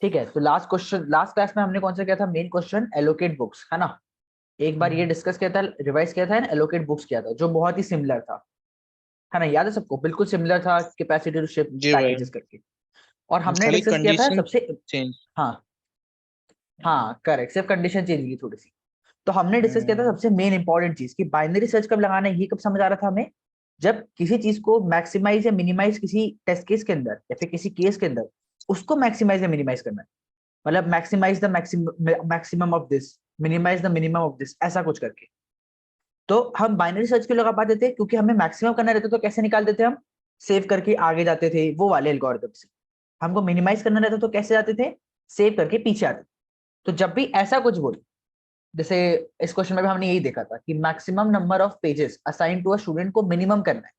ठीक है, तो लास्ट क्वेश्चन, लास्ट क्लास में हमने कौन सा किया था, मेन क्वेश्चन एलोकेट बुक्स, है ना। एक बार ये डिस्कस किया था, रिवाइज किया था, एलोकेट बुक्स किया था, जो बहुत ही सिमिलर था, है ना, याद है सबको, बिल्कुल सिमिलर था, कैपेसिटी टू शिप जी भाई, पैकेजेस करके। और हमने खाली डिस्कस किया था कंडीशन सबसे, चेंज। हाँ हाँ करेक्ट, सिर्फ कंडीशन चेंज की थोड़ी सी। तो हमने डिस्कस किया था सबसे मेन इंपॉर्टेंट चीज कि बाइनरी सर्च कब लगाना है, ये कब समझ आ रहा था हमें, जब किसी चीज को मैक्सिमाइज या मिनिमाइज किसी टेस्ट केस के अंदर या फिर किसी केस के अंदर उसको मैक्सिमाइज या मिनिमाइज करना है। मतलब maximize the maximum of this, minimize the minimum of this, ऐसा कुछ करके। तो हम बाइनरी सर्च क्यों लगा पाते थे, क्योंकि हमें मैक्सिमम करना रहता, तो कैसे निकालते थे हम, सेव करके आगे जाते थे वो वाले एल्गोरिथम से। हमको मिनिमाइज करना रहता तो कैसे जाते थे, सेव करके पीछे आते थे। तो जब भी ऐसा कुछ बोले, जैसे इस क्वेश्चन में भी हमने यही देखा था कि maximum number of pages assign to a student को मिनिमम करना है।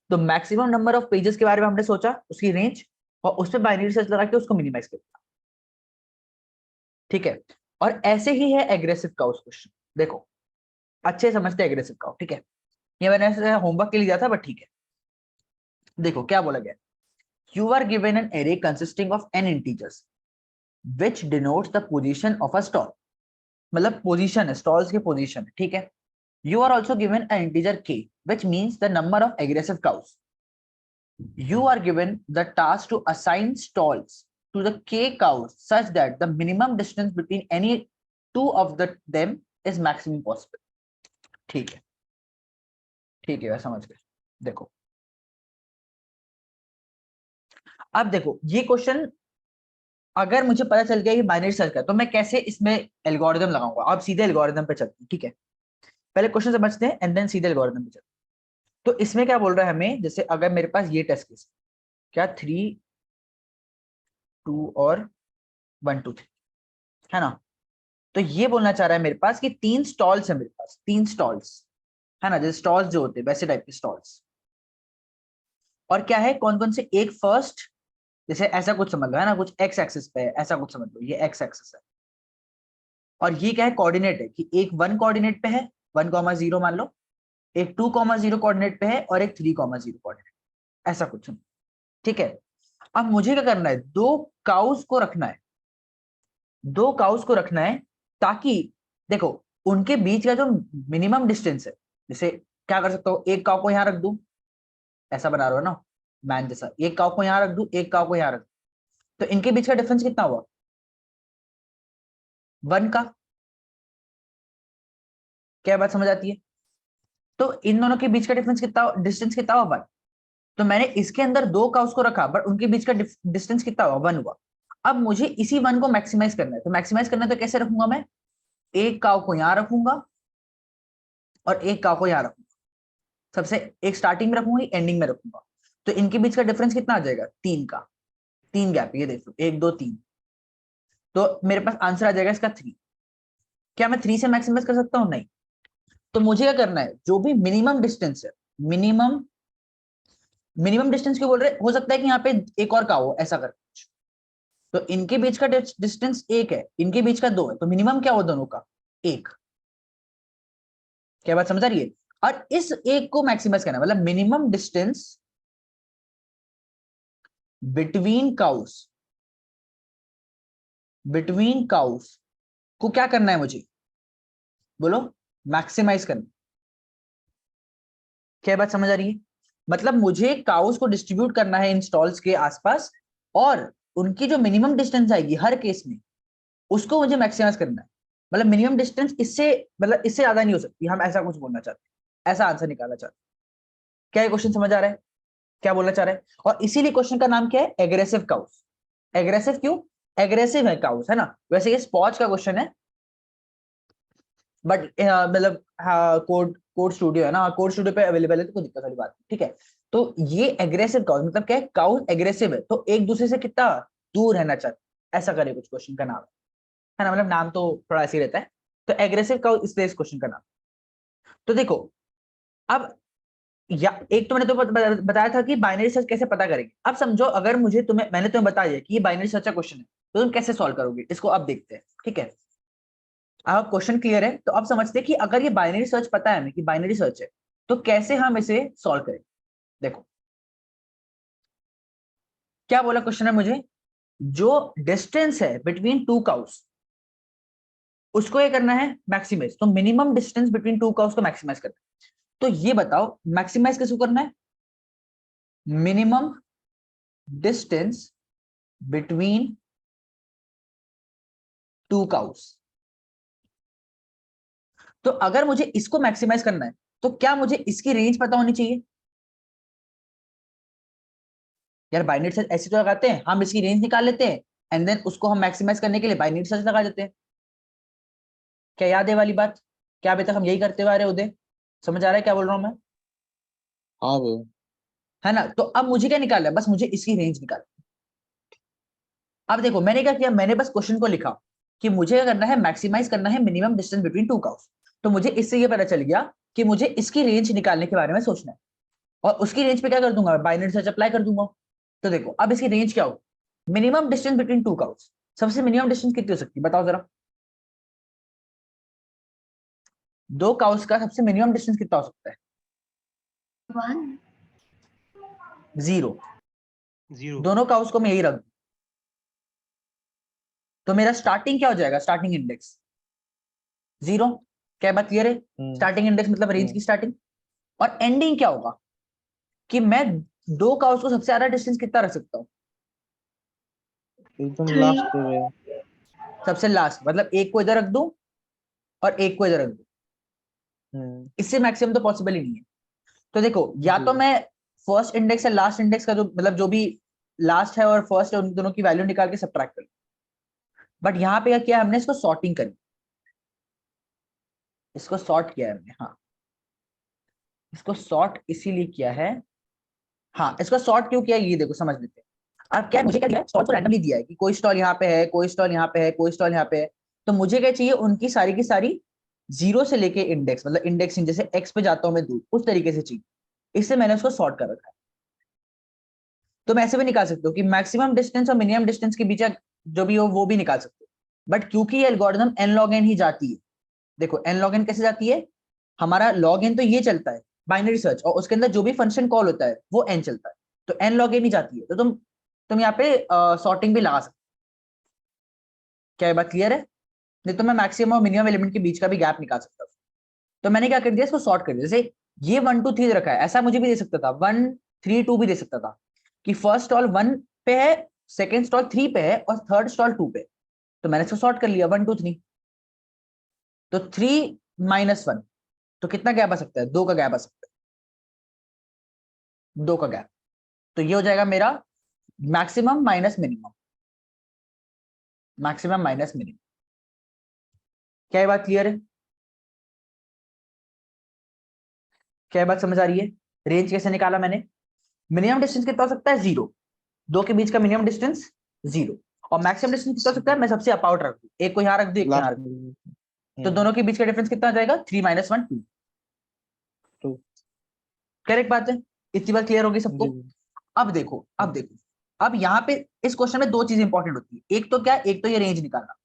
तो मैक्सिमम नंबर ऑफ पेजेस के बारे में हमने सोचा, उसकी रेंज, और उस पर बाइनरी सर्च लगा के उसको मिनिमाइज कर दिया। ठीक है, और ऐसे ही है एग्रेसिव काउस क्वेश्चन। देखो, अच्छे समझते हैं एग्रेसिव काउ, ठीक है, ये मैंने ऐसे होमवर्क के लिए दिया था, बट ठीक है। देखो क्या बोला गया, you are given an array consisting of n integers which denotes the position of a stall. मतलब पोजीशन है, स्टॉल्स की पोजीशन है, ठीक है। You are also given an integer k, which means the number of aggressive cows. You are given the task to assign stalls to the k cows such that the minimum distance between any two of them is maximum possible. ठीक है, ठीक है, समझ गए। देखो, अब देखो ये क्वेश्चन, अगर मुझे पता चल गया कि बाइनरी सर्च का, तो मैं कैसे इसमें एल्गोरिदम लगाऊंगा। अब सीधे एल्गोरिदम पे चलते हैं, ठीक है। पहले क्वेश्चन समझते हैं एंड देन सीधे एल्गोरिदम पे चलते हैं। तो इसमें क्या बोल रहा है हमें, जैसे अगर मेरे पास ये टेस्ट केस, क्या 3 2 और 1 2 3, है ना। तो ये बोलना चाह रहा है मेरे पास कि 3 स्टॉल्स है मेरे पास, 3 स्टॉल्स, है ना, जैसे स्टॉल्स जो होते हैं वैसे टाइप के स्टॉल्स। और क्या है, कौन कौन से, एक फर्स्ट, जैसे ऐसा कुछ समझ लो, है ना, कुछ एक्स एक्सिस पे है, ऐसा कुछ समझ लो, ये एक्स एक्सिस है। और ये क्या है, कोऑर्डिनेट है, कि एक 1 कोऑर्डिनेट पे है, 1,0 मान लो, एक 2,0 कोऑर्डिनेट पे है, और एक 3,0 कोऑर्डिनेट, ऐसा कुछ। ठीक है, अब मुझे क्या करना है, दो काउस को रखना है, ताकि देखो उनके बीच का जो मिनिमम डिस्टेंस है, जैसे क्या कर सकता हूँ, एक काउ को यहां रख दूं, ऐसा बना रहा हो ना मैन जैसा, एक काउ को यहां रख दूं, एक काउ को यहां रख दूं, तो इनके बीच का डिफरेंस कितना हुआ, 1 का। क्या बात समझ आती है। तो इन दोनों के बीच का डिस्टेंस कितना हुआ, 1। तो मैंने इसके अंदर दो काउस को रखा, बट उनके बीच का डिस्टेंस कितना हुआ, 1 हुआ। अब मुझे इसी 1 को मैक्सिमाइज करना है, तो मैक्सिमाइज करना है तो कैसे रखूंगा मैं, एक काउ को यहां रखूंगा और एक काउ को यहां रखूंगा, सबसे एक स्टार्टिंग में रखूंगा, एंडिंग में रखूंगा। तो इनके बीच का डिफरेंस कितना आ जाएगा, 3 का, 3 गैप, ये देखो 1 2 3। तो मेरे पास आंसर आ जाएगा इसका 3। क्या मैं 3 से मैक्सिमाइज कर सकता हूँ, नहीं। तो मुझे क्या करना है, जो भी मिनिमम डिस्टेंस है, मिनिमम मिनिमम डिस्टेंस क्यों बोल रहे, हो सकता है कि यहाँ पे एक और का हो, ऐसा कर, तो इनके बीच का डिस्टेंस 1 है, इनके बीच का 2 है, तो मिनिमम क्या हो दोनों का, 1। क्या बात समझ आ रही है। और इस एक को मैक्सिमाइज करना है, मतलब मिनिमम डिस्टेंस बिटवीन काउस, को क्या करना है मुझे, बोलो, मैक्सिमाइज करना। क्या बात समझ आ रही है। मतलब मुझे काउस को डिस्ट्रीब्यूट करना है इन स्टॉल्स के आसपास, और उनकी जो मिनिमम डिस्टेंस आएगी हर केस में, उसको मुझे मैक्सिमाइज करना है। मतलब मिनिमम डिस्टेंस इससे, मतलब इससे ज्यादा नहीं हो सकती, हम ऐसा कुछ बोलना चाहते हैं, ऐसा आंसर निकालना चाहते हैं। क्या ये क्वेश्चन समझ आ रहा है, क्या बोलना चाह रहा है। और इसीलिए क्वेश्चन का नाम क्या है, एग्रेसिव काउस। एग्रेसिव क्यों, एग्रेसिव है काउस, है ना। वैसे ये स्पॉच का क्वेश्चन है, बट मतलब कोड कोड स्टूडियो है ना, कोड स्टूडियो पे अवेलेबल है, तो कोई दिक्कत वाली बात नहीं, ठीक है। तो ये एग्रेसिव काउस मतलब क्या है, काउस एग्रेसिव है, तो एक दूसरे से कितना दूर रहना चाहते, ऐसा करे कुछ क्वेश्चन का नाम है ना, मतलब नाम तो थोड़ा ऐसे ही रहता है। तो एग्रेसिव काउस इसलिए इस क्वेश्चन का नाम। तो देखो, अब या एक तो मैंने तो बताया था कि बाइनरी सर्च कैसे पता करेंगे। अब समझो अगर मैंने तुम्हें बता दिया कि ये बाइनरी सर्च का क्वेश्चन है, तो तुम कैसे सॉल्व करोगे इसको, अब देखते हैं, ठीक है। अब क्वेश्चन क्लियर है, तो अब समझते हैं कि अगर ये बाइनरी सर्च पता है हमें कि बाइनरी सर्च है, तो कैसे हम इसे सॉल्व करें। देखो क्या बोला क्वेश्चन है मुझे, जो डिस्टेंस है बिटवीन टू काउस उसको ये करना है मैक्सिमाइज। तो minimum distance between two cows को मैक्सिमाइज करना है। तो ये बताओ मैक्सिमाइज किसको करना है? Minimum distance between two cows. तो अगर मुझे इसको मैक्सिमाइज करना है तो क्या मुझे इसकी रेंज पता होनी चाहिए? यार बाइनरी सर्च ऐसे तो लगाते हैं, हम इसकी रेंज निकाल लेते हैं एंड देन उसको हम मैक्सिमाइज करने के लिए बाइनरी सर्च लगा देते हैं। क्या याद है वाली बात? क्या अभी तक हम यही करते हुए आ रहे उदय? समझ आ रहा है क्या बोल रहा हूं मैं? हाँ वो है ना? तो अब मुझे क्या निकालना है? बस मुझे इसकी रेंज निकाल। अब देखो मैंने क्या किया, मैंने बस क्वेश्चन को लिखा कि मुझे क्या करना है, मैक्सिमाइज करना है minimum distance between two curves. तो मुझे इससे ये पता चल गया कि मुझे इसकी रेंज निकालने के बारे में सोचना है और उसकी रेंज पे क्या कर दूंगा, बाइनरी सर्च अप्लाई कर दूंगा। तो देखो अब इसकी रेंज क्या हो, minimum distance between two curves. सबसे मिनिमम डिस्टेंस कितनी हो सकती है बताओ जरा? दो कर्व्स का सबसे मिनिमम डिस्टेंस कितना हो सकता है? 1 जीरो। 0 दोनों कर्व्स को मैं यही रख दूं तो मेरा स्टार्टिंग क्या हो जाएगा, स्टार्टिंग इंडेक्स जीरो। क्या बात क्लियर है? स्टार्टिंग इंडेक्स मतलब रेंज की स्टार्टिंग। और एंडिंग क्या होगा कि मैं दो कर्व्स को सबसे ज्यादा डिस्टेंस कितना रख सकता हूं? एकदम 3 लास्ट पे है। सबसे लास्ट मतलब एक को इधर रख दूं और एक को इधर रख दूं, इससे मैक्सिमम तो पॉसिबल ही नहीं है। तो देखो या तो जी मैं फर्स्ट इंडेक्स या लास्ट इंडेक्स का जो मतलब जो भी लास्ट है और फर्स्ट है उन दोनों की वैल्यू निकाल के सबट्रैक्ट कर, बट यहाँ पे क्या किया हमने, इसको सॉर्टिंग करी, इसको सॉर्ट किया है हमने। हाँ इसको सॉर्ट इसीलिए किया है। हाँ इसको सॉर्ट क्यों किया ये देखो समझ लेते हैं। अब क्या मुझे क्या दिया है, स्टॉल को रैंडमली दिया है कि कोई स्टॉल यहाँ पे है, कोई स्टॉल यहाँ पे है, कोई स्टॉल यहाँ पे है। तो मुझे क्या चाहिए, उनकी सारी की सारी जीरो से लेके इंडेक्स, मतलब इंडेक्सिंग जैसे एक्स पे जाता हूं मैं दूर उस तरीके से चाहिए, इससे मैंने उसको सॉर्ट कर रखा है। तो मैं ऐसे भी निकाल सकता हूँ कि मैक्सिमम डिस्टेंस और मिनिमम डिस्टेंस के बीच जो भी हो वो भी निकाल सकते हो, बट क्योंकि ये एल्गोरिथम एन लॉग एन ही जाती है। देखो एन लॉग एन कैसे जाती है, हमारा लॉग एन तो ये चलता है बाइनरी सर्च और उसके अंदर जो भी फंक्शन कॉल होता है वो एन चलता है, तो एन लॉग एन ही जाती है। तो तुम यहाँ पे सॉर्टिंग भी लगा सकते हो। क्या ये बात क्लियर है? नहीं तो मैं मैक्सिमम और मिनिमम एलिमेंट के बीच का भी गैप निकाल सकता हूँ। तो मैंने क्या कर दिया, इसको सॉर्ट कर दिया। जैसे ये 1 2 3 रखा है, ऐसा मुझे भी दे सकता था 1 3 2 भी दे सकता था कि फर्स्ट स्टॉल 1 पे है, सेकंड स्टॉल 3 पे है और थर्ड स्टॉल 2 पे। तो मैंने इसको सॉर्ट कर लिया 1 2 3। तो 3 -1 तो कितना गैप आ सकता है, दो का गैप आ सकता है, दो का गैप। तो ये हो जाएगा मेरा maximum minus minimum, maximum minus minimum. क्या ये बात क्लियर है? क्या ये बात समझ आ रही है? रेंज कैसे निकाला मैंने, मिनिमम डिस्टेंस कितना हो सकता है, जीरो, दो के बीच का मिनिमम डिस्टेंस जीरो, और मैक्सिमम डिस्टेंस कितना हो सकता है, मैं सबसे अप आउट रख दूं, एक को यहाँ रख दूं एक को यहाँ लास्ट रख दूं, में। तो दोनों के बीच का डिफरेंस कितना आ जाएगा, 3 -1 2। 2 करेक्ट बात है? इतनी बात क्लियर होगी सबको? जी अब देखो अब देखो, अब यहाँ पे इस क्वेश्चन में दो चीज इंपॉर्टेंट होती है, एक तो क्या, एक तो ये रेंज निकालना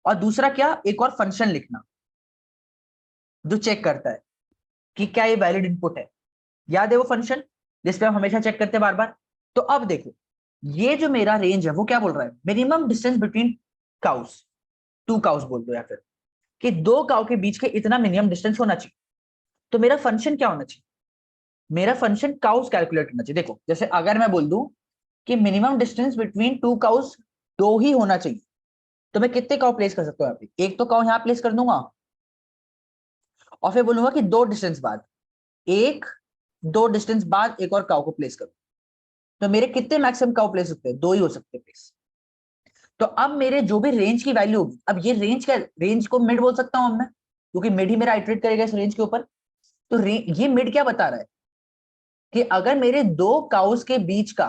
और दूसरा क्या, एक और फंक्शन लिखना जो चेक करता है कि क्या ये वैलिड इनपुट है। याद है वो फंक्शन जिसपे हम हमेशा चेक करते हैं बार बार? तो अब देखो ये जो मेरा रेंज है वो क्या बोल रहा है, minimum distance between cows, two cows बोल दो या फिर कि दो काउ के बीच के इतना मिनिमम डिस्टेंस होना चाहिए। तो मेरा फंक्शन क्या होना चाहिए, मेरा फंक्शन काउस कैलकुलेट करना चाहिए। देखो जैसे अगर मैं बोल दूं कि minimum distance between two cows दो ही होना चाहिए, तो मैं कितने काउ प्लेस कर सकता हूँ यहाँ पे, एक तो काउ यहाँ प्लेस कर दूंगा और फिर बोलूंगा कि दो डिस्टेंस बाद एक, दो डिस्टेंस बाद एक और काउ को प्लेस करो। तो मेरे कितने मैक्सिमम काउ प्लेस सकते हैं, दो ही हो सकते हैं प्लेस। तो अब मेरे जो भी रेंज की वैल्यू होगी, अब ये रेंज क्या, रेंज को मिड बोल सकता हूं मैं क्योंकि मिड ही मेरा आइटरेट करेगा इस रेंज के ऊपर। तो ये मिड क्या बता रहा है कि अगर मेरे दो काउस के बीच का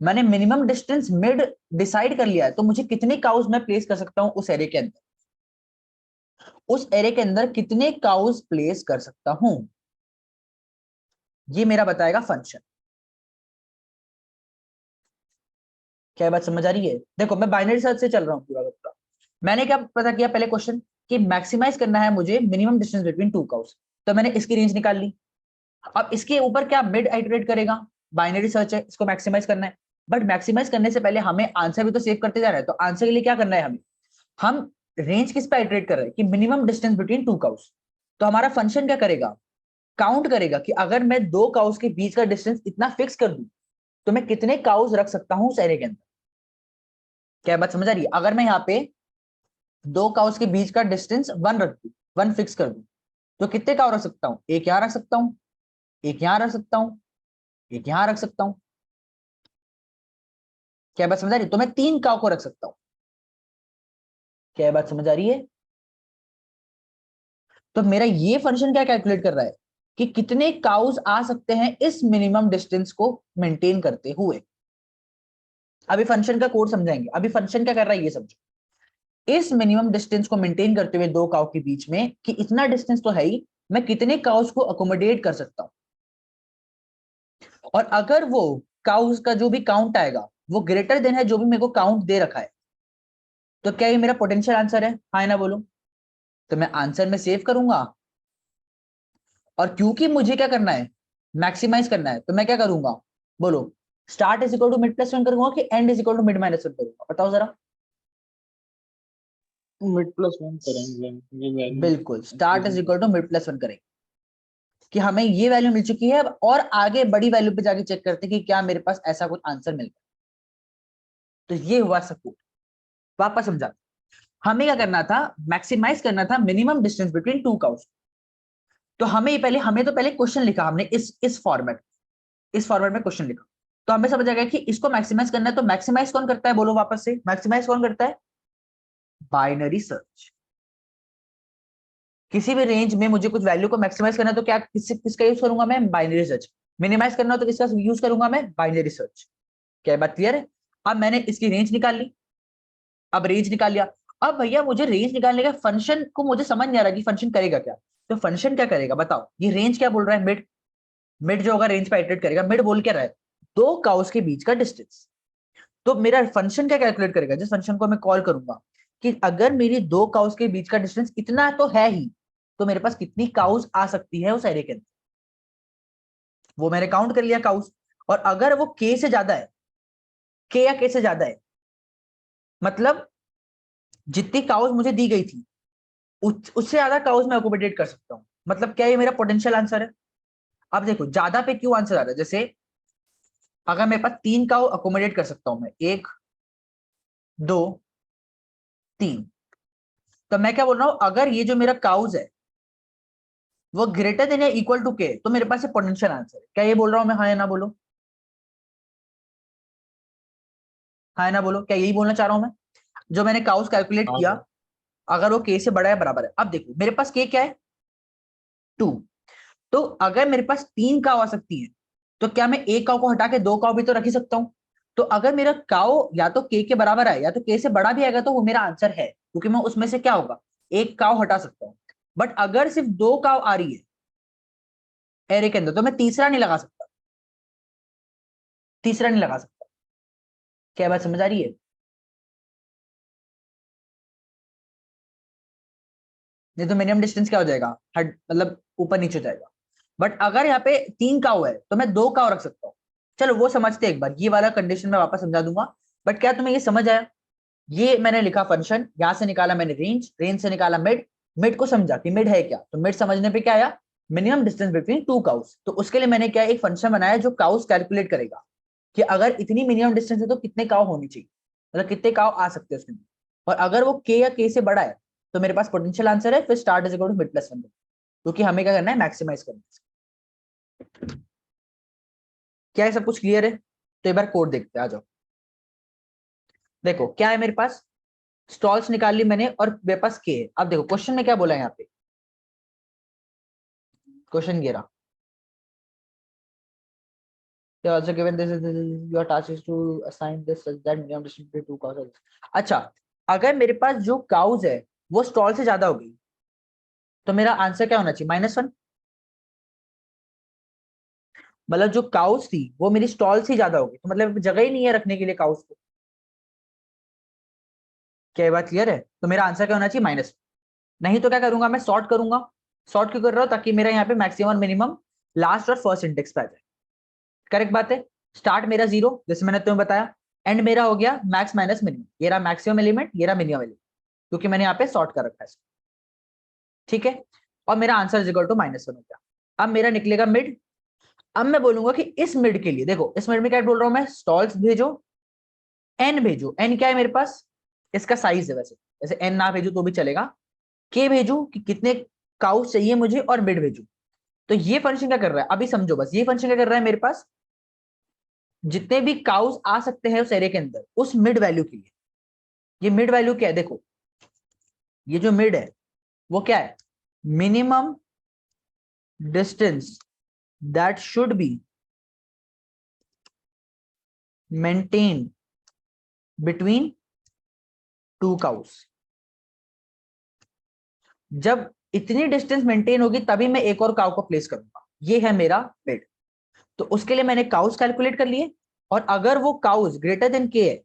मैंने मिनिमम डिस्टेंस मिड डिसाइड कर लिया है, तो मुझे कितने काउस मैं प्लेस कर सकता हूं उस एरे के अंदर, उस एरे के अंदर कितने काउस प्लेस कर सकता हूं, ये मेरा बताएगा फंक्शन। क्या बात समझ आ रही है? देखो मैं बाइनरी सर्च से चल रहा हूं पूरा का पूरा। मैंने क्या पता किया पहले क्वेश्चन कि मैक्सिमाइज करना है मुझे minimum distance between two cows, तो मैंने इसकी रेंज निकाल ली। अब इसके ऊपर क्या मिड आइटरेट करेगा, बाइनरी सर्च है, इसको मैक्सिमाइज करना है। बट मैक्सिमाइज करने से पहले हमें आंसर भी तो सेव करते जा रहा है। तो आंसर के लिए क्या करना है हमें, हम रेंज किस पे आइटरेट कर रहे हैं कि minimum distance between two cows. तो हमारा फंक्शन क्या करेगा, काउंट करेगा कि अगर मैं दो काउस के बीच का डिस्टेंस इतना फिक्स कर दूं तो मैं कितने काउस रख सकता हूं उस एरे के अंदर। क्या बात समझ आ रही है? अगर मैं यहाँ पे दो काउस के बीच का डिस्टेंस 1 रख दूं, 1 फिक्स कर दूं, तो कितने काउ रख सकता हूं, एक यहां रख सकता हूं, एक यहां रख सकता हूं, एक यहां रख सकता हूं। क्या बात समझ आ रही है? तो मैं 3 काउ को रख सकता हूं। क्या बात समझ आ रही है? तो मेरा ये फंक्शन क्या कैलकुलेट कर रहा है कि कितने काउस आ सकते हैं इस मिनिमम डिस्टेंस को मेंटेन करते हुए। अभी फंक्शन का कोड समझाएंगे, अभी फंक्शन क्या कर रहा है ये समझो। इस मिनिमम डिस्टेंस को मेंटेन करते हुए दो काउ के बीच में कि इतना डिस्टेंस तो है ही, मैं कितने काउस को अकोमोडेट कर सकता हूं। और अगर वो काउस का जो भी काउंट आएगा वो ग्रेटर देन है जो भी मेरे को काउंट दे रखा है, तो क्या ये मेरा पोटेंशियल आंसर है, हाँ ना बोलो। तो मैं आंसर में सेव करूंगा, और क्योंकि मुझे क्या करना है, मैक्सिमाइज करना है, तो मैं क्या करूंगा बोलो, start is equal to mid plus 1 करूंगा कि end is equal to mid minus 1 करूंगा, बताओ जरा। मिड प्लस 1 करेंगे ये वैल्यू। बिल्कुल, start is equal to mid plus 1 करेंगे कि हमें ये वैल्यू मिल चुकी है, और आगे बड़ी वैल्यू पे जाके चेक करते हैं कि क्या मेरे पास ऐसा कुछ आंसर मिल गया। तो ये हुआ सपोर्ट। वापस समझा, हमें क्या करना था, मैक्सिमाइज करना था minimum distance between two cows. तो हमें तो पहले क्वेश्चन लिखा हमने इस फॉर्मेट में क्वेश्चन लिखा। तो हमें समझ आ गया कि इसको मैक्सिमाइज करना है। तो मैक्सिमाइज कौन करता है, बोलो वापस से, मैक्सिमाइज कौन करता है, बाइनरी सर्च। किसी भी रेंज में मुझे कुछ वैल्यू को मैक्सिमाइज करना है तो क्या किसका यूज करूंगा मैं, बाइनरी सर्च। मिनिमाइज करना हो तो किसका यूज करूंगा मैं, बाइनरी सर्च। क्या बात क्लियर है? अब मैंने इसकी रेंज निकाल ली, अब रेंज निकाल लिया। अब भैया मुझे रेंज निकालने का फंक्शन को मुझे समझ नहीं आ रहा कि फंक्शन करेगा क्या। तो फंक्शन क्या करेगा बताओ, ये रेंज क्या बोल रहा है, मिड। मिड जो होगा रेंज पे आइटरेट करेगा। मिड बोल क्या रहा है, दो काउस के बीच का डिस्टेंस। तो मेरा फंक्शन क्या कैलकुलेट करेगा, जिस फंक्शन को मैं कॉल करूंगा कि अगर मेरी दो काउस के बीच का डिस्टेंस इतना तो है ही, तो मेरे पास कितनी काउस आ सकती है उस एरे के अंदर। वो मैंने काउंट कर लिया काउस। और अगर वो के से ज्यादा है, के या के से ज्यादा है, मतलब जितनी काउस मुझे दी गई थी उससे ज्यादा काउस मैं अकोमोडेट कर सकता हूं। मतलब क्या ये मेरा पोटेंशियल आंसर है। अब देखो ज्यादा पे क्यों आंसर आ रहा है, जैसे अगर मेरे पास 3 काउ अकोमोडेट कर सकता हूं मैं, 1 2 3, तो मैं क्या बोल रहा हूं, अगर ये जो मेरा काउज है वो ग्रेटर देन या इक्वल टू के, तो मेरे पास पोटेंशियल आंसर है। क्या ये बोल रहा हूं मैं, हाँ या ना बोलो, हाँ या ना बोलो, क्या यही बोलना चाह रहा हूं मैं। जो मैंने काउस कैलकुलेट हाँ किया, सर। अगर वो के से बड़ा है बराबर है, अब देखो मेरे पास के क्या है 2। तो अगर मेरे पास 3 काउ आ सकती है, तो क्या मैं एक काउ को हटा के 2 काउ भी तो रख ही सकता हूं। तो अगर मेरा काउ या तो के बराबर है या तो के से बड़ा भी आएगा, तो वो मेरा आंसर है, क्योंकि मैं उसमें से क्या होगा, एक काउ हटा सकता हूं। बट अगर सिर्फ 2 काउ आ रही है एरे के अंदर, तो मैं तीसरा नहीं लगा सकता, तीसरा नहीं लगा सकता। क्या बात समझ आ रही है? नहीं तो मिनिमम डिस्टेंस क्या हो जाएगा, हट मतलब ऊपर नीचे हो जाएगा। बट अगर यहाँ पे 3 काउ है तो मैं 2 काउ रख सकता हूँ। चलो वो समझते एक बार, ये वाला कंडीशन मैं वापस समझा दूंगा। बट क्या तुम्हें ये समझ आया, ये मैंने लिखा फंक्शन, यहां से निकाला मैंने रेंज, रेंज से निकाला मिड, मिड को समझा कि मिड है क्या, तो मिड समझने पे क्या आया, minimum distance between two cows. तो उसके लिए मैंने क्या एक फंक्शन बनाया जो काउस कैलकुलेट करेगा कि अगर इतनी मिनिमम डिस्टेंस है तो कितने काउ होनी चाहिए, मतलब कितने काउ आ सकते हैं उसमें। और अगर वो के या के से बड़ा है तो मेरे पास पोटेंशियल आंसर है, फिर start is equal to mid plus 1, क्योंकि हमें क्या करना है, मैक्सिमाइज करना है। क्या है, सब कुछ क्लियर है? तो एक बार कोड देखते हैं, आ जाओ। देखो क्या है मेरे पास, स्टॉल्स निकाल ली मैंने और मेरे पास के है। अब देखो क्वेश्चन में क्या बोला है यहाँ पे, question 11, also given this is your task is to assign this such that minimum distance between two cows. अच्छा, अगर मेरे पास जो काउज है वो स्टॉल से ज्यादा हो गई, तो मेरा आंसर क्या होना चाहिए, -1। मतलब जो काउज थी वो मेरी स्टॉल से ज्यादा हो गई, तो मतलब जगह ही नहीं है रखने के लिए काउज को। क्या ये बात क्लियर है? तो मेरा आंसर क्या होना चाहिए, -1। नहीं तो क्या करूंगा मैं, सॉर्ट करूंगा। सॉर्ट क्यों कर रहा हूं, ताकि मेरा यहाँ पे मैक्सिमम मिनिमम लास्ट और फर्स्ट इंडेक्स पे आ जाए। करेक्ट बात है। स्टार्ट मेरा 0 जैसे मैंने तुम्हें बताया, एंड मेरा हो गया मैक्स माइनस मिनिमम, ये रहा मैक्सिमम एलिमेंट, ये रहा मिनिमम एलिमेंट, क्योंकि मैंने यहाँ पे सॉर्ट कर रखा है इसको, ठीक है। और मेरा आंसर इज इक्वल टू -1 हो गया। अब मेरा निकलेगा मिड। अब मैं बोलूंगा कि इस मिड के लिए देखो, इस मिड में क्या बोल रहा हूं मैं, स्टॉल्स भेजो, एन भेजो। एन क्या है मेरे पास, इसका साइज है, वैसे वैसे एन ना भेजो तो भी चलेगा। के भेजू कि कितने काउस चाहिए मुझे, और मिड भेजू। तो ये फंक्शन क्या कर रहा है, अभी समझो बस, ये फंक्शन क्या कर रहा है, मेरे पास जितने भी काउस आ सकते हैं उस एरे के अंदर, उस मिड वैल्यू के लिए। ये मिड वैल्यू क्या है, देखो ये जो मिड है वो क्या है, minimum distance that should be maintain between two cows. जब इतनी डिस्टेंस मेंटेन होगी तभी मैं एक और काउ को प्लेस करूंगा, ये है मेरा मिड। तो उसके लिए मैंने काउस कैलकुलेट कर लिए, और अगर वो काउस ग्रेटर देन के है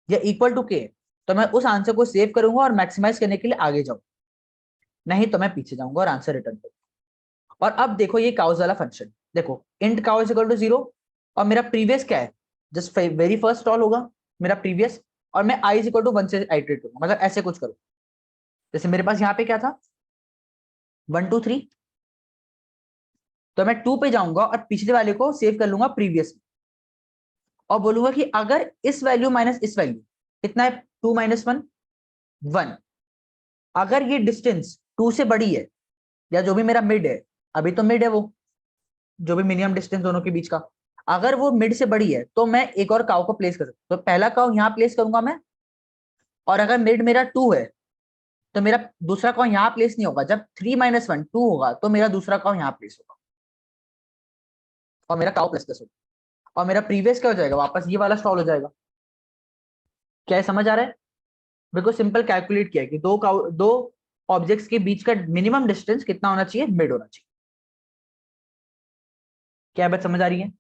या इक्वल टू के है, तो मैं उस आंसर को सेव करूंगा और मैक्सिमाइज करने के लिए आगे जाऊंगा, नहीं तो मैं पीछे जाऊंगा और आंसर रिटर्न करूंगा। और अब देखो ये काउस वाला फंक्शन, देखो int cow is equal to 0, और मेरा प्रीवियस क्या है, जस्ट वेरी फर्स्ट टॉल होगा मेरा प्रीवियस, और मैं आई इज इक्वल टू 1 से आइटरेट करूंगा, मतलब ऐसे कुछ करूँ। जैसे मेरे पास यहाँ पे क्या था 1 2 3, तो मैं 2 पे जाऊंगा और पिछले वाले को सेव कर लूंगा प्रीवियस, और बोलूंगा कि अगर इस वैल्यू माइनस इस वैल्यू कितना है, 2 - 1 1, अगर ये डिस्टेंस 2 से बड़ी है, या जो भी मेरा मिड है, अभी तो मिड है वो, जो भी मिनिमम डिस्टेंस दोनों के बीच का, अगर वो मिड से बड़ी है तो मैं एक और काउ को प्लेस कर सकता हूँ। तो पहला काउ यहाँ प्लेस करूंगा मैं, और अगर मिड मेरा 2 है तो मेरा दूसरा काउ यहाँ प्लेस नहीं होगा, जब 3 - 1 2 होगा तो मेरा दूसरा काउ यहाँ प्लेस होगा, और मेरा काउ प्लस होगा, और मेरा प्रीवियस क्या हो जाएगा, वापस ये वाला स्टॉल हो जाएगा। क्या है, समझ आ रहा है? बिल्कुल सिंपल कैलकुलेट किया है कि दो ऑब्जेक्ट्स के बीच का मिनिमम डिस्टेंस कितना होना चाहिए, मिड होना चाहिए। क्या बात समझ आ रही है?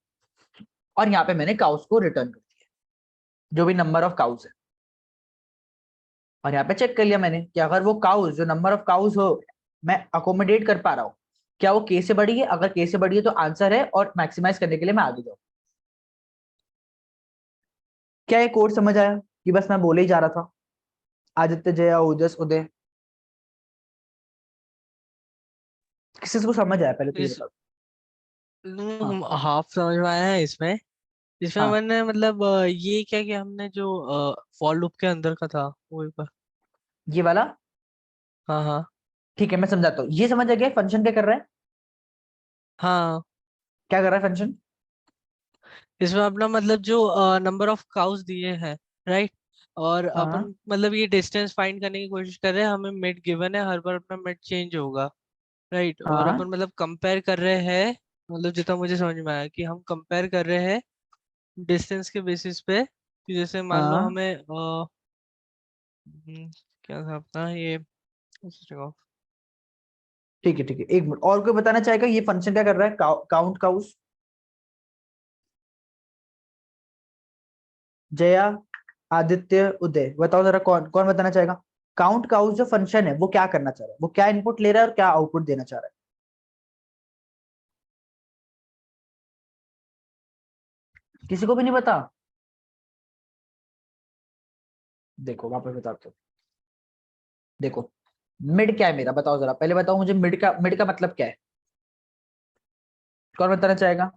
और यहाँ पे मैंने काउस को रिटर्न कर दिया, जो भी नंबर ऑफ काउस है, और यहाँ पे चेक कर लिया मैंने कि अगर वो काउस, जो नंबर ऑफ काउस हो, मैं अकोमोडेट कर पा रहा हूँ, क्या वो के से बड़ी है, अगर के से बड़ी है तो आंसर है, और मैक्सिमाइज करने के लिए मैं आगे जाऊँ। क्या ये कोड समझ आया कि बस मैं बोले ही जा रहा था? आदित्य, जया, ओजस, उदय, किसी को समझ आया पहले तो ये इस बताओ। हाँ हाफ समझ में आया है इसमें। इसमें हाँ, मैंने मतलब ये क्या कि हमने जो फॉर लूप के अंदर का था वो एक बार। ये वाला हाँ हाँ ठीक है, मैं समझाता हूँ। ये समझ आ गया फंक्शन क्या कर रहा है, हाँ। क्या कर रहा है फंक्शन? इसमें अपना मतलब जो नंबर ऑफ काउस दिए हैं, राइट, और हाँ अपन मतलब ये डिस्टेंस फाइंड करने की कोशिश कर रहे हैं, हमें मिड गिवन है, हर बार अपना मिड चेंज होगा, राइट, और हाँ अपन मतलब कंपेयर कर रहे हैं, मतलब जितना मुझे समझ में आया कि हम कंपेयर कर रहे हैं डिस्टेंस के बेसिस पे, कि जैसे मान लो हाँ, हमें क्या था अपना ये, ठीक है ठीक है, एक मिनट और कोई बताना चाहेगा ये फंक्शन क्या कर रहा है, काउंट काउस? जया, आदित्य, उदय, बताओ जरा, कौन कौन बताना चाहेगा? काउंट काउस जो फंक्शन है वो क्या करना चाह रहा है, वो क्या इनपुट ले रहा है और क्या आउटपुट देना चाह रहा है? किसी को भी नहीं पता? देखो वापस बताते हो। देखो मिड क्या है मेरा, बताओ जरा, पहले बताओ मुझे मिड का मतलब क्या है, कौन बताना चाहेगा?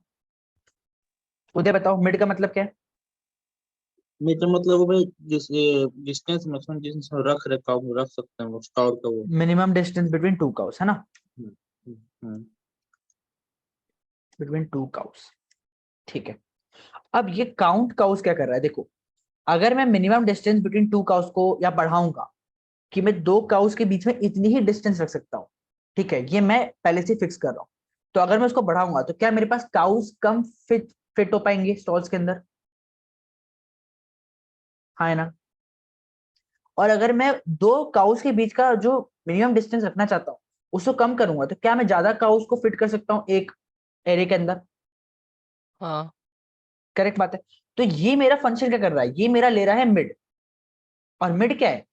उदय बताओ मिड का मतलब क्या है? मेरा मतलब वो भाई जिस डिस्टेंस मैक्सिमम डिस्टेंस रख रख सकते हैं वो स्टॉर का वो। Minimum distance between two cows, है ना? हम्म, हम्म। बिटवीन टू काउस, ठीक है। अब ये काउंट काउस क्या कर रहा है, देखो अगर मैं minimum distance between two cows को या बढ़ाऊंगा, कि मैं दो काउस के बीच में इतनी ही डिस्टेंस रख सकता हूँ, ठीक है, ये मैं पहले से फिक्स कर रहा हूँ। तो अगर मैं उसको बढ़ाऊंगा तो क्या मेरे पास काउस कम फिट हो पाएंगे स्टॉल्स के अंदर? हाँ है ना? और अगर मैं दो काउस के बीच का जो मिनिमम डिस्टेंस रखना चाहता हूँ उसको कम करूंगा, तो क्या मैं ज्यादा काउस को फिट कर सकता हूँ एक एरे के अंदर? हाँ करेक्ट बात है। तो ये मेरा फंक्शन क्या कर रहा है, ये मेरा ले रहा है मिड, और मिड क्या है,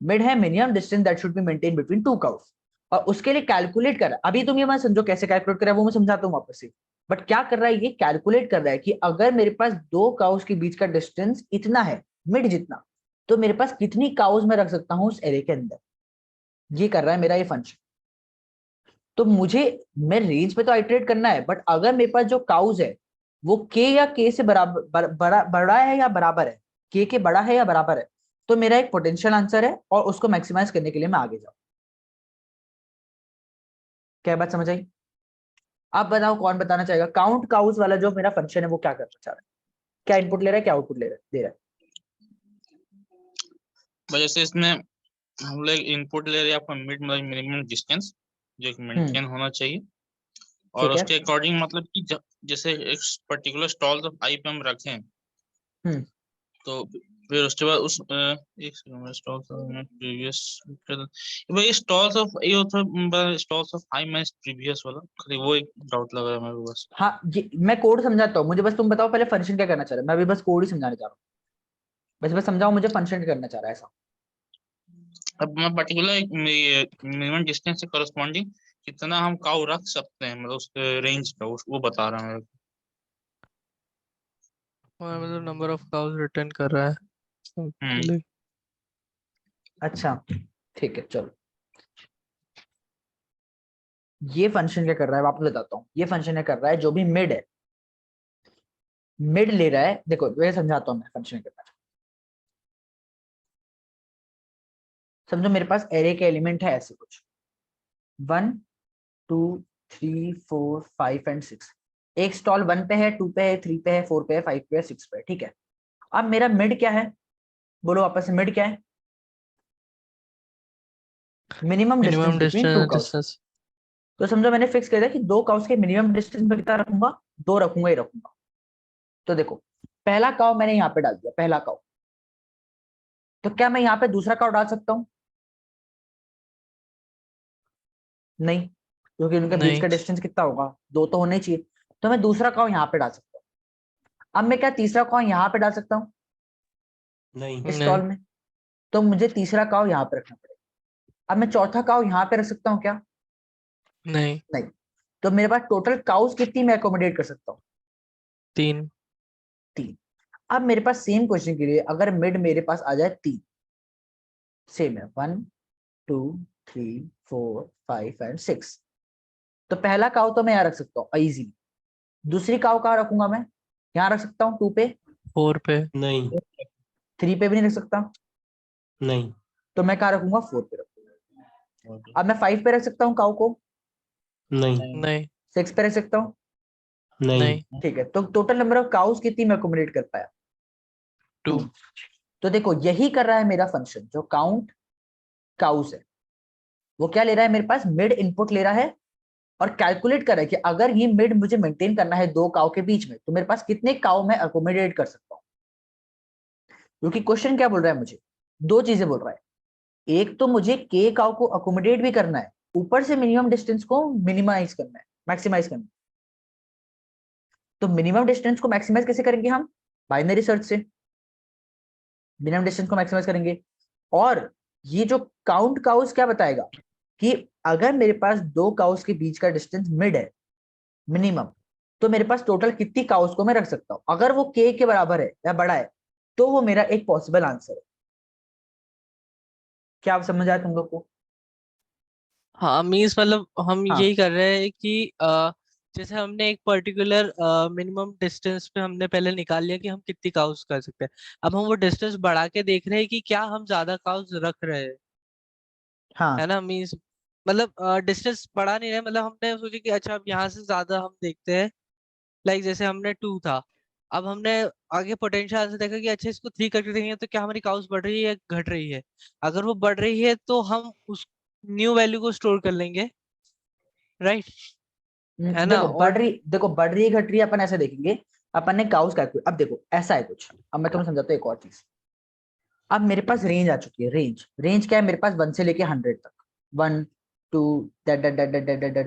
मिड है minimum distance that should be maintain between two cows, और उसके लिए कैलकुलेट कर रहा है। अभी तुम ये मत समझो कैसे कैलकुलेट कर रहा है, वो मैं समझाता हूँ वापस से। बट क्या कर रहा है, ये कैलकुलेट कर रहा है कि अगर मेरे पास दो काउस के बीच का डिस्टेंस इतना है, मिड जितना, तो मेरे पास कितनी काउस मैं रख सकता हूँ उस एरे के अंदर। ये कर रहा है मेरा ये फंक्शन। तो मुझे मैं रेंज पे तो आइटरेट करना है, बट अगर मेरे पास जो काउस है वो के या के से बराबर बड़ा है या बराबर है, के बड़ा है या बराबर है, तो मेरा एक पोटेंशियल आंसर है और उसको मैक्सिमाइज करने के लिए मैं आगे जाऊँ। क्या बात समझ आई? आप बताओ कौन बताना चाहेगा? काउंट काउस वाला जो मेरा फंक्शन है वो क्या करना चाह रहा है, क्या इनपुट ले रहा है, क्या आउटपुट ले रहा है, दे रहा है? वजह से इसमें हम लोग इनपुट ले रहे हैं आपका मिनिमम डिस्टेंस जो मेंटेन होना चाहिए, और ठीक है। उसके अकॉर्डिंग मतलब कि जैसे एक पर्टिकुलर स्टॉल तो आई पे हम रखें, तो फिर उसके बाद उस एक सेकंड में स्टॉल्स प्रीवियस भाई स्टॉल्स ऑफ ये होता है stalls of I match previous वाला, खाली वो एक डाउट लग रहा है मेरे को बस। हाँ, ये मैं कोड समझाता हूँ, मुझे बस तुम बताओ पहले फंक्शन क्या करना चाह रहा है। मैं अभी बस कोड ही समझाने चाह रहा हूँ, बस समझाओ मुझे फंक्शन क्या करना चाह रहा है ऐसा। अब मैं पर्टिकुलर मिनिमम डिस्टेंस से करस्पॉन्डिंग कितना हम काउ रख सकते हैं, मतलब उस रेंज का वो बता रहा है मेरे को। और मतलब नंबर ऑफ काउस रिटर्न कर रहा है simply। अच्छा ठीक है, चलो ये फंक्शन क्या कर रहा है वापस बताता हूँ। ये फंक्शन क्या कर रहा है, जो भी मिड है, मिड ले रहा है। देखो ये समझाता हूँ मैं फंक्शन क्या कर रहा है। समझो मेरे पास एरे के एलिमेंट है ऐसे कुछ 1 2 3 4 5 एंड 6। एक स्टॉल 1 पे है, 2 पे है, 3 पे है, 4 पे है, 5 पे है, 6 पे है, ठीक है। अब मेरा मिड क्या है, बोलो वापस से, मिड क्या है? Minimum distance minimum between two cows. Distance. तो समझो मैंने फिक्स कर दिया कि दो काउस के मिनिमम डिस्टेंस में कितना रखूंगा, दो रखूंगा ही रखूंगा। तो देखो पहला काउ मैंने यहाँ पे डाल दिया, पहला काउ। तो क्या मैं यहाँ पे दूसरा काउ डाल सकता हूँ? नहीं, क्योंकि उनके बीच नहीं का डिस्टेंस कितना होगा, दो तो होने चाहिए। तो मैं दूसरा काउ यहाँ पे डाल सकता हूँ। अब मैं क्या तीसरा काउ यहाँ पे डाल सकता हूँ नहीं इस नहीं स्टॉल में? तो मुझे तीसरा काउ यहाँ पे रखना पड़ेगा। अब मैं चौथा काउ यहाँ पे रख सकता हूँ क्या? नहीं। नहीं। तो मेरे पास टोटल काउस कितनी मैं अकोमोडेट कर सकता हूँ? 3। 3। अब मेरे पास सेम क्वेश्चन के लिए अगर मिड मेरे पास आ जाए 3, सेम है 1 2 3 4 5 एंड 6, तो पहला काउ तो मैं यहाँ रख सकता हूँ इजीली। दूसरी काउ कहाँ रखूंगा मैं? यहाँ रख सकता हूँ 2 पे, 4 पे। नहीं 3 पे भी नहीं रख सकता, नहीं तो मैं कहाँ रखूंगा? 4 पे रखूंगा। अब मैं 5 पे रख सकता हूँ काउ को, नहीं नहीं 6 पे रख सकता हूँ, नहीं नहीं। ठीक है। तो टोटल नंबर ऑफ काउस कितनी मैं अकोमोडेट कर पाया? 2। 2। तो देखो यही कर रहा है मेरा फंक्शन जो काउंट काउस है। वो क्या ले रहा है, मेरे पास मिड इनपुट ले रहा है और कैलकुलेट कर रहा है कि अगर ये मिड मुझे मेंटेन करना है दो काउ के बीच में, तो मेरे पास कितने काउ मैं अकोमोडेट कर सकता हूँ। क्योंकि क्वेश्चन क्या बोल रहा है मुझे, दो चीजें बोल रहा है। एक तो मुझे के काउ को अकोमोडेट भी करना है, ऊपर से मिनिमम डिस्टेंस को मिनिमाइज करना है, मैक्सिमाइज करना है। तो मिनिमम डिस्टेंस को मैक्सिमाइज कैसे करेंगे हम? बाइनरी सर्च से मिनिमम डिस्टेंस को मैक्सिमाइज करेंगे। और ये जो काउंट काउस क्या बताएगा कि अगर मेरे पास दो काउस के बीच का डिस्टेंस मिड है मिनिमम, तो मेरे पास टोटल कितनी काउस को मैं रख सकता हूं। अगर वो के बराबर है या बड़ा है, तो वो मेरा एक पॉसिबल आंसर है। क्या आप समझ आए तुम लोग को? हाँ मीन्स मतलब हम हाँ यही कर रहे हैं कि जैसे हमने एक पर्टिकुलर मिनिमम डिस्टेंस पे हमने पहले निकाल लिया कि हम कितनी काउस कर सकते हैं। अब हम वो डिस्टेंस बढ़ा के देख रहे हैं कि क्या हम ज्यादा काउस रख रहे हैं, हाँ है ना। मीन्स मतलब डिस्टेंस बढ़ा नहीं रहे, मतलब हमने सोचा कि अच्छा अब यहाँ से ज्यादा हम देखते हैं। लाइक जैसे हमने 2 था, अब हमने आगे पोटेंशियल से देखा कि अच्छा इसको 3 करके देखेंगे तो क्या हमारी काउस बढ़ रही है या घट रही है। अगर वो बढ़ रही है तो हम उस न्यू वैल्यू को स्टोर कर लेंगे, राइट, है ना। देखो और देखो बढ़ रही है घट रही है अपन ऐसे देखेंगे। अपन ने काउस कैलकुलेट, अब देखो ऐसा है कुछ, अब मैं तुम्हें समझाता हूँ एक और चीज। अब मेरे पास रेंज आ चुकी है। रेंज रेंज क्या है मेरे पास? 1 से लेके 100 तक, 1 2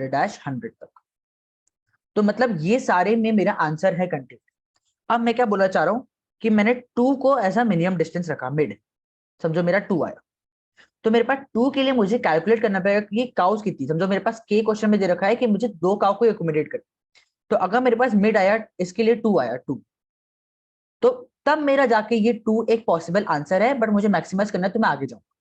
डैश 100 तक। तो मतलब ये सारे में मेरा आंसर है कंटेंट। अब मैं क्या बोलना चाह रहा हूँ कि मैंने 2 को ऐसा मिनिमम डिस्टेंस रखा मिड, समझो मेरा 2 आया। तो मेरे पास 2 के लिए मुझे कैलकुलेट करना पड़ेगा कि ये काउस कितनी। समझो मेरे पास के क्वेश्चन में दे रखा है कि मुझे दो काउ को एकोमोडेट कर, तो अगर मेरे पास मिड आया, इसके लिए 2 आया 2, तो तब मेरा जाके ये 2 एक पॉसिबल आंसर है, बट मुझे मैक्सिमाइज करना है तो मैं आगे जाऊंगा।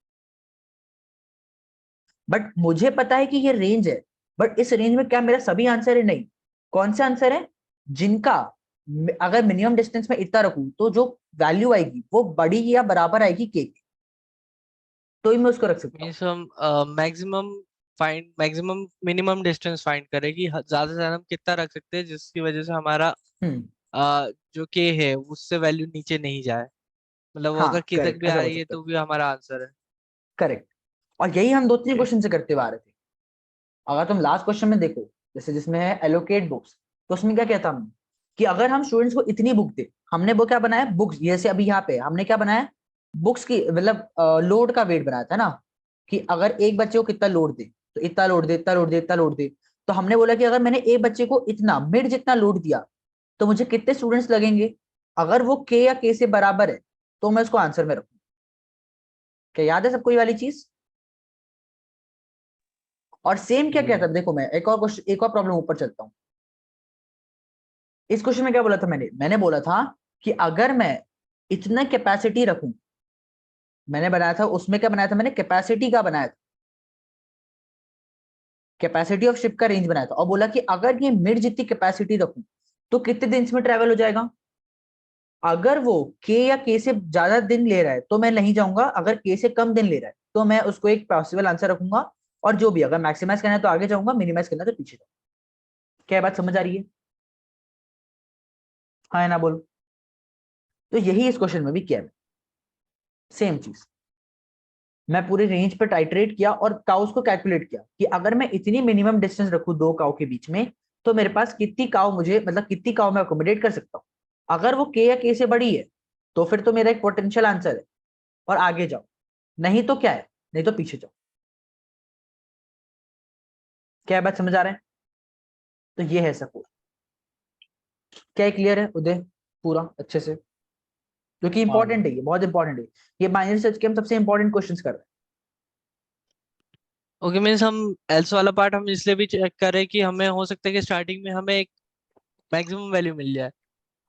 बट मुझे पता है कि ये रेंज है, बट इस रेंज में क्या मेरा सभी आंसर है? नहीं। कौन से आंसर है? जिनका अगर मिनिमम डिस्टेंस में इतना रखूं तो जो वैल्यू आएगी वो बड़ी या बराबर आएगी के, तो ही मैं उसको रख सकता हूँ। मीन्स हम मैक्सिमम मिनिमम डिस्टेंस फाइंड करें कि ज्यादा से ज्यादा हम कितना रख सकते हैं जिसकी वजह से हमारा हम्म, जो के है उससे वैल्यू नीचे नहीं जाए, मतलब वो हाँ अगर के तक करेक्ट, भी आ ऐसा बोल रही है सकते तो हो, भी हमारा आंसर है। करेक्ट। और यही हम 2-3 Okay. क्वेश्चन से करते हुए आ रहे थे। अगर तुम लास्ट क्वेश्चन में देखो, जैसे जिसमें है एलोकेट बुक्स, तो उसमें क्या कहता हमने कि अगर हम स्टूडेंट्स को इतनी बुक दे, हमने वो क्या बनाया, बुक्स, जैसे अभी यहाँ पे हमने क्या बनाया, बुक्स की मतलब लोड का वेट बनाया था ना, कि अगर एक बच्चे को कितना लोड दे, तो इतना लोड दे, इतना लोड दे, इतना लोड दे। तो हमने बोला कि अगर मैंने एक बच्चे को इतना मिड जितना लोड दिया तो मुझे कितने स्टूडेंट्स लगेंगे, अगर वो के या के से बराबर है तो मैं उसको आंसर में रखूँ। क्या याद है सबको ये वाली चीज? और सेम क्या कहता है, देखो मैं एक और क्वेश्चन, एक और प्रॉब्लम ऊपर चलता हूँ। इस क्वेश्चन में क्या बोला था मैंने बोला था कि अगर मैं इतना कैपेसिटी रखूं, मैंने बनाया था उसमें क्या बनाया था, मैंने कैपेसिटी का बनाया था, कैपेसिटी ऑफ शिप का रेंज बनाया था, और बोला कि अगर ये मिड जितनी कैपेसिटी रखूं तो कितने दिन में ट्रेवल हो जाएगा। अगर वो के या के से ज्यादा दिन ले रहा है तो मैं नहीं जाऊंगा, अगर के से कम दिन ले रहा है तो मैं उसको एक पॉसिबल आंसर रखूंगा, और जो भी अगर मैक्सिमाइज करना है तो आगे जाऊंगा, मिनिमाइज करना है तो पीछे जाऊंगा। क्या बात समझ आ रही है? हाँ या ना बोलो। तो यही इस क्वेश्चन में भी किया है, सेम चीज। मैं पूरे रेंज पे टाइट्रेट किया और काउस को कैलकुलेट किया कि अगर मैं इतनी मिनिमम डिस्टेंस रखूं दो काउ के बीच में, तो मेरे पास कितनी काउ मुझे, मतलब कितनी काउ मैं अकोमोडेट कर सकता हूँ। अगर वो के या के से बड़ी है तो फिर तो मेरा एक पोटेंशियल आंसर है और आगे जाओ, नहीं तो क्या है, नहीं तो पीछे जाओ। क्या बात समझ आ रहा है? तो ये है सब पूरा। क्या क्लियर है उदय पूरा अच्छे से? क्योंकि इंपॉर्टेंट है, ये बहुत इंपॉर्टेंट है, ये बाइनरी सर्च के हम सबसे इंपॉर्टेंट क्वेश्चंस कर रहे हैं। ओके, मीन्स हम एल्स वाला पार्ट हम इसलिए भी चेक करें कि हमें हो सकता है कि स्टार्टिंग में हमें एक मैक्सिमम वैल्यू मिल जाए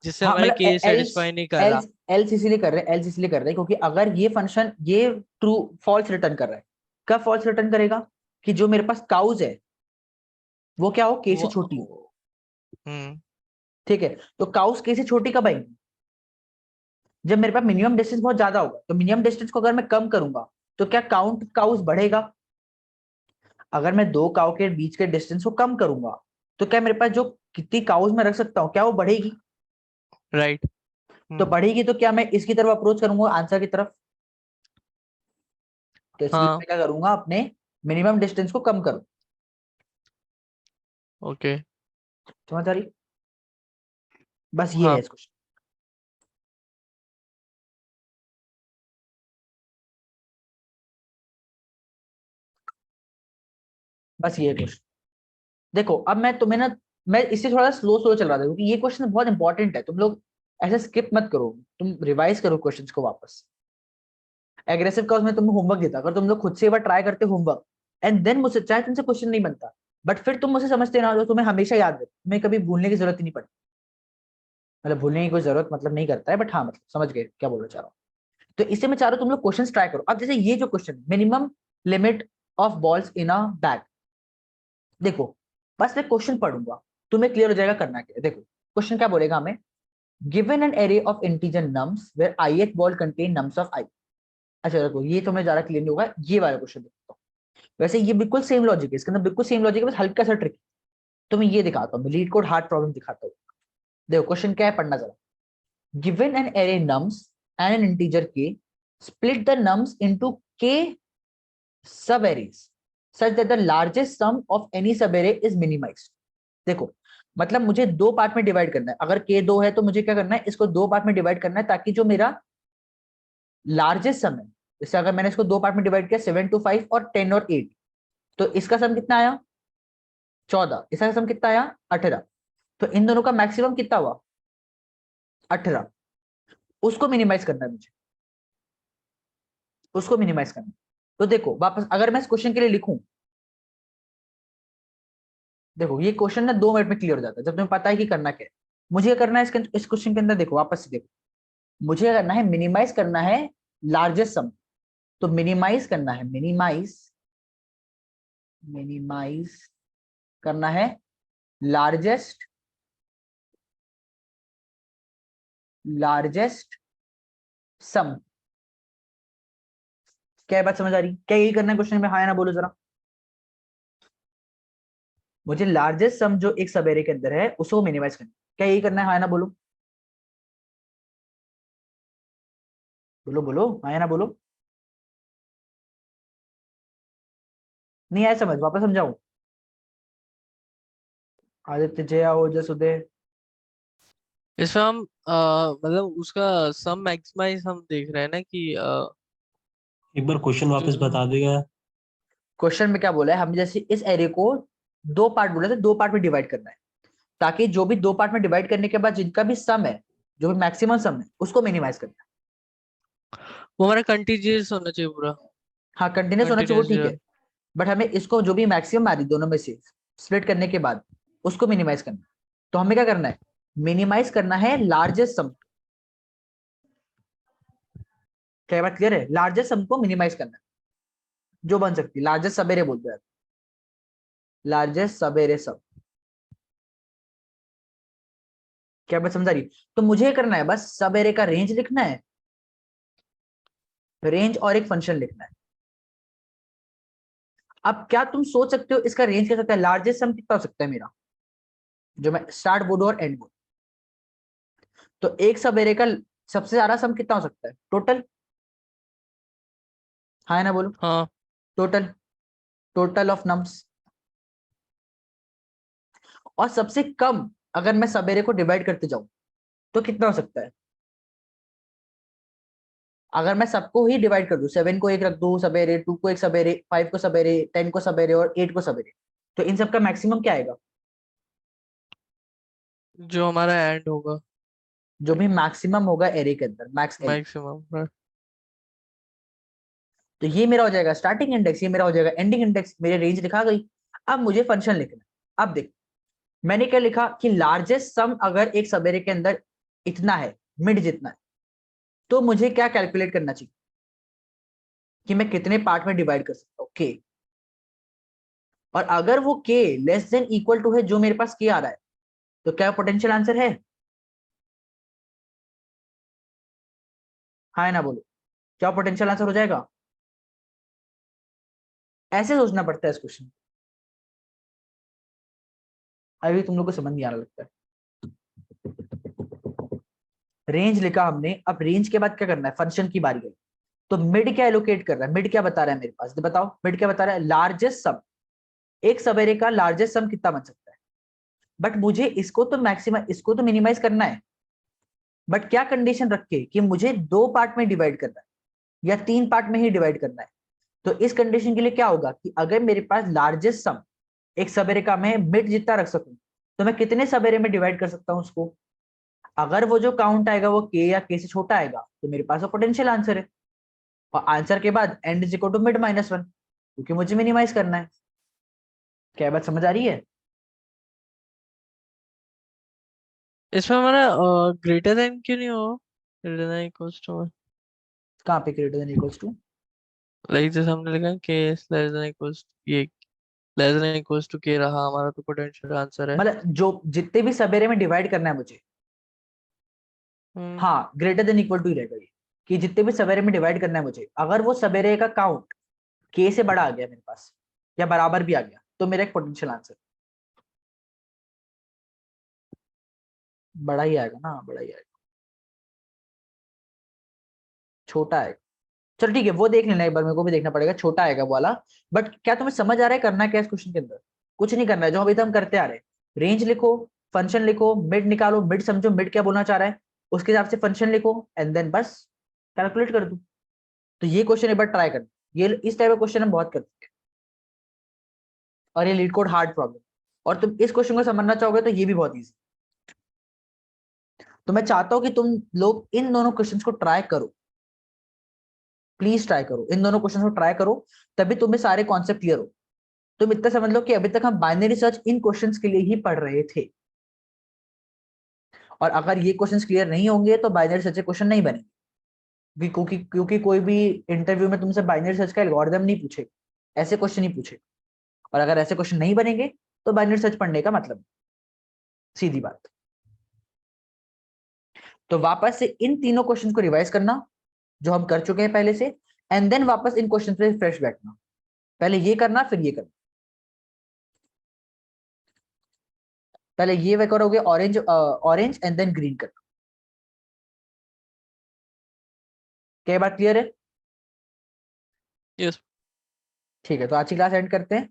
जिससे हाँ हमारे मतलब के एल्स, सेटिस्फाई नहीं कर रहा। एल्स एल्स इसीलिए कर रहे हैं, एल्स इसलिए कर रहे हैं क्योंकि अगर ये फंक्शन ये ट्रू फॉल्स रिटर्न कर रहा है, कब फॉल्स रिटर्न करेगा, कि जो मेरे पास काउज है वो क्या हो, के से वो छोटी हो। हम्म ठीक है, तो काउस के से छोटी कब आएंगी, जब मेरे पास मिनिमम डिस्टेंस बहुत ज्यादा होगा। तो मिनिमम डिस्टेंस को अगर मैं कम करूंगा तो क्या काउंट काउस बढ़ेगा। अगर मैं दो काउ के बीच के डिस्टेंस को कम करूंगा तो क्या मेरे पास जो कितनी काउस मैं रख सकता हूँ क्या वो बढ़ेगी। राइट। तो बढ़ेगी तो क्या मैं इसकी तरफ अप्रोच करूंगा, आंसर की तरफ। तो इसलिए हाँ। मैं क्या करूंगा, अपने मिनिमम डिस्टेंस को कम करूँ। ओके। समझ आ रही? बस ये है हाँ। इस क्वेश्चन। बस ये क्वेश्चन देखो, अब मैं तुम्हें ना, मैं इससे थोड़ा स्लो स्लो चल रहा था क्योंकि ये क्वेश्चन बहुत इंपॉर्टेंट है। तुम लोग ऐसे स्किप मत करो, तुम रिवाइज करो क्वेश्चंस को वापस। एग्रेसिव का उसमें तुम्हें होमवर्क देता, अगर तुम लोग खुद से एक बार ट्राई करते होमवर्क एंड देन मुझसे, चाहे तुमसे क्वेश्चन नहीं बनता बट फिर तुम मुझसे समझते ना हो, तो तुम्हें हमेशा याद रहे, तुम्हें कभी भूलने की जरूरत ही नहीं पड़ती। मतलब भूलने की कोई जरूरत मतलब नहीं करता है, बट हाँ मतलब समझ गए क्या बोलना चाह रहा हूँ। तो इससे मैं चाह रहा हूँ तुम लोग क्वेश्चन ट्राई करो। अब जैसे ये जो question, minimum limit of balls in a bag, देखो बस मैं क्वेश्चन पढ़ूंगा, तुम्हें क्लियर हो जाएगा करना क्या है। देखो क्वेश्चन क्या बोलेगा हमें, given an array of integer nums where ith ball contain nums of I। अच्छा देखो ये तुम्हें ज्यादा क्लियर नहीं होगा, ये वाला क्वेश्चन देखता हूँ। वैसे ये बिल्कुल सेम लॉजिक है, इसके अंदर बिल्कुल सेम लॉजिक है, बस हल्का सा ट्रिक। तो मैं ये दिखाता हूँ, मैं लीड कोड हार्ड प्रॉब्लम दिखाता हूँ। देखो क्वेश्चन क्या है, पढ़ना जरा। Given an array nums and N integer k, split the nums into k sub arrays such that the largest sum of any sub array is minimized। देखो मतलब मुझे दो पार्ट में डिवाइड करना है, अगर k 2 है तो मुझे क्या करना है, इसको दो पार्ट में डिवाइड करना है ताकि जो मेरा लार्जेस्ट सम है, जैसे अगर मैंने इसको दो पार्ट में डिवाइड किया 7 to 5 और 10 और 8, तो इसका सम कितना आया 14, इसका सम कितना आया 18। तो इन दोनों का मैक्सिमम कितना हुआ 18। उसको मिनिमाइज करना है मुझे, उसको मिनिमाइज करना है। तो देखो वापस अगर मैं इस क्वेश्चन के लिए लिखूं, देखो ये क्वेश्चन ना 2 मिनट में क्लियर हो जाता है जब तुम्हें पता है कि करना क्या है। मुझे क्या करना है इस क्वेश्चन के अंदर, देखो वापस से देखो, मुझे क्या करना है, मिनिमाइज करना है लार्जेस्ट सम। तो मिनिमाइज करना है, मिनिमाइज करना है लार्जेस्ट सम। क्या बात समझ आ रही? क्या यही करना है क्वेश्चन में? हाँ या ना बोलो जरा। मुझे लार्जेस्ट सम जो एक सब एरे के अंदर है उसको मिनिमाइज करना है। क्या यही करना है? हाँ या ना बोलो, बोलो बोलो, हाँ या ना बोलो। नहीं आया समझ? वापस समझाऊं? आदित्य, जया, ओजस, उदय। इसमें हम मतलब उसका सम मैक्सिमाइज हम देख रहे हैं ना कि एक बार क्वेश्चन वापस जो बता देगा। क्वेश्चन में क्या बोला है, हम जैसे इस एरे को 2 पार्ट बोले थे, 2 पार्ट में डिवाइड करना है, ताकि जो भी 2 पार्ट में डिवाइड करने के बाद जिनका भी सम है, जो भी मैक्सिमम सम है, उसको मिनिमाइज करना है। वो हमारा कंटीन्यूअस होना चाहिए पूरा। हाँ कंटिन्यूस होना चाहिए वो ठीक है, बट हमें इसको जो भी मैक्सिमम आ रही दोनों में से स्प्लिट करने के बाद उसको मिनिमाइज करना है। तो हमें क्या करना है, मिनिमाइज करना है लार्जेस्ट सम। क्या बात क्लियर है? लार्जेस्ट सम को मिनिमाइज करना है, जो बन सकती है लार्जेस्ट सबेरे बोलते हैं, लार्जेस्ट सबेरे सब। क्या बात समझ आ रही? तो मुझे करना है बस सबेरे का रेंज लिखना है, रेंज और एक फंक्शन लिखना है। अब क्या तुम सोच सकते हो इसका रेंज क्या सकता है, लार्जेस्ट सम कितना हो सकता है मेरा, जो मैं स्टार्ट बोलूं और एंड बोलूं? तो एक सबेरे का सबसे ज्यादा सम कितना हो सकता है टोटल? हाँ ना बोलो, हाँ टोटल, टोटल ऑफ नम्स। और सबसे कम अगर मैं सबेरे को डिवाइड करते जाऊं तो कितना हो सकता है? अगर मैं सबको ही डिवाइड कर दूं, 7 को एक रख दूं सबेरे, 2 को एक सबेरे, 5 को सबेरे, 10 को सबेरे और 8 को सबेरे, तो इन सबका मैक्सिमम क्या आएगा? जो हमारा एंड होगा जो भी मैक्सिमम होगा एरे के अंदर, मैक्स एल। मैक्सिमम। तो ये मेरा हो जाएगा स्टार्टिंग इंडेक्स, ये मेरा हो जाएगा एंडिंग इंडेक्स, मेरी रेंज लिखा गई। अब मुझे फंक्शन लिखना है। अब देख मैंने क्या लिखा कि लार्जेस्ट सम अगर एक सबेरे के अंदर इतना है, मिड जितना है, तो मुझे क्या कैलकुलेट करना चाहिए कि मैं कितने पार्ट में डिवाइड कर सकता हूं, के। और अगर वो के लेस देन इक्वल टू है जो मेरे पास के आ रहा है, तो क्या पोटेंशियल आंसर है? हाँ ना बोलो, क्या पोटेंशियल आंसर हो जाएगा? ऐसे सोचना पड़ता है इस क्वेश्चन। अभी तुम लोग को समझ नहीं आ रहा लगता है। रेंज लिखा हमने, अब रेंज के बाद क्या करना है, फंक्शन की बारी है। तो मिड क्या एलोकेट कर रहा है, मिड क्या बता रहा है मेरे पास, तो बताओ मिड क्या बता रहा है, लार्जेस्ट सम। एक सबेरे का लार्जेस्ट सम कितना बन सकता है? बट मुझे इसको तो मैक्सिमम, इसको तो मिनिमाइज करना है, बट क्या कंडीशन रख के कि मुझे 2 पार्ट में डिवाइड करना है या 3 पार्ट में ही डिवाइड करना है। तो इस कंडीशन के लिए क्या होगा कि अगर मेरे पास लार्जेस्ट सम एक सबेरे का मैं मिड जितना रख सकूं, तो मैं कितने सबेरे में डिवाइड कर सकता हूं उसको? अगर वो जो काउंट आएगा वो के या के से छोटा आएगा, तो मेरे पास वो पोटेंशियल आंसर है। और आंसर के बाद end is equal to mid minus 1, क्योंकि मुझे मिनिमाइज करना है। क्या बात समझ आ रही है? इसमें हमारा ग्रेटर देन क्यों नहीं हो, ग्रेटर देन इक्वल्स टू, कहाँ पे greater than equals to? Like जैसे हमने लिखा है के लेस देन इक्वल्स, ये लेस देन इक्वल्स टू के रहा हमारा, तो पोटेंशियल आंसर है। मतलब जो जितने भी सबेरे में डिवाइड करना है मुझे, हम्म हाँ ग्रेटर देन इक्वल टू ही रहेगा ये, कि जितने भी सवेरे में डिवाइड करना है मुझे, अगर वो सवेरे का काउंट के से बड़ा आ गया मेरे पास या बराबर भी आ गया, तो मेरा एक पोटेंशियल आंसर बड़ा ही आएगा ना, बड़ा ही आएगा, छोटा आएगा। चलो ठीक है, वो देख लेना एक बार, मेरे को भी देखना पड़ेगा, छोटा आएगा वो वाला। बट क्या तुम्हें समझ आ रहा है करना क्या है इस क्वेश्चन के अंदर? कुछ नहीं करना है, जो अभी तक हम करते आ रहे हैं। रेंज लिखो, फंक्शन लिखो, मिड निकालो, मिड समझो मिड क्या बोलना चाह रहा है, उसके हिसाब से फंक्शन लिखो, एंड देन बस कैलकुलेट कर दो। तो ये क्वेश्चन एक बार ट्राई करना, ये इस टाइप का क्वेश्चन हम बहुत करते हैं, और ये लीड कोड हार्ड प्रॉब्लम। और तुम इस क्वेश्चन को समझना चाहोगे तो ये भी बहुत इजी। तो मैं चाहता हूं कि तुम लोग इन दोनों क्वेश्चंस को ट्राई करो, प्लीज ट्राई करो, इन दोनों क्वेश्चंस को ट्राई करो, तभी तुम्हें सारे कॉन्सेप्ट क्लियर हो। तुम इतना समझ लो कि अभी तक हम बाइनरी सर्च इन क्वेश्चंस के लिए ही पढ़ रहे थे, और अगर ये क्वेश्चंस क्लियर नहीं होंगे तो बाइनरी सर्च के क्वेश्चन नहीं बनेंगे, क्योंकि कोई भी इंटरव्यू में तुमसे बाइनरी सर्च का एल्गोरिथम नहीं पूछे, ऐसे क्वेश्चन नहीं पूछे, और अगर ऐसे क्वेश्चन नहीं बनेंगे तो बाइनरी सर्च पढ़ने का मतलब, सीधी बात। तो वापस से इन तीनों क्वेश्चन को रिवाइज करना जो हम कर चुके हैं पहले से, एंड देन वापस इन क्वेश्चन पे फ्रेश बैठना, पहले ये करना फिर ये करना। पहले ये वे करोगे ऑरेंज एंड देन ग्रीन करना। क्या बात क्लियर है? यस। ठीक है, तो आज की क्लास एंड करते हैं।